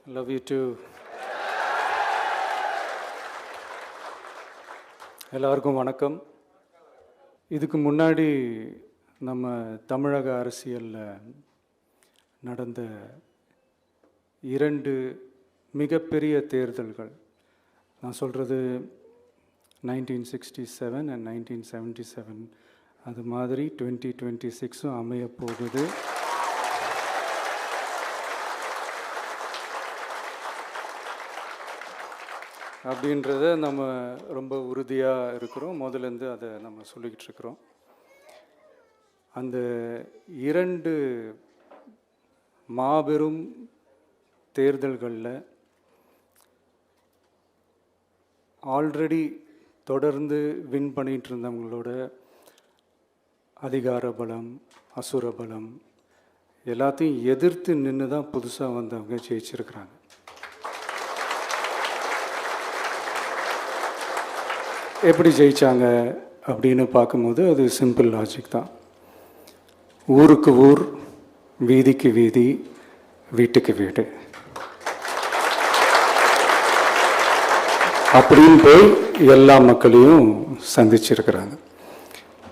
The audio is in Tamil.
Love you too. எல்லாருக்கும் வணக்கம். இதுக்கு முன்னாடி நம்ம தமிழக அரசியலில் நடந்த 2 மிகப்பெரிய தேர்தல்கள், நான் சொல்கிறது 1967 and 1977, அது மாதிரி 2026 அமைய போகுது. அப்படின்றத நம்ம ரொம்ப உறுதியாக இருக்கிறோம். முதலேருந்து அதை நம்ம சொல்லிக்கிட்டு இருக்கிறோம். அந்த 2 மாபெரும் தேர்தல்களில் ஆல்ரெடி தொடர்ந்து வின் பண்ணிகிட்டு இருந்தவங்களோட அதிகார பலம், அசுர பலம் எல்லாத்தையும் எதிர்த்து நின்று தான் புதுசாக வந்தவங்க ஜெயிச்சிருக்கிறாங்க. எப்படி ஜெயித்தாங்க அப்படின்னு பார்க்கும்போது அது சிம்பிள் லாஜிக் தான். ஊருக்கு ஊர், வீதிக்கு வீதி, வீட்டுக்கு வீடு அப்படின்னு போய் எல்லா மக்களையும் சந்திச்சிருக்கிறாங்க.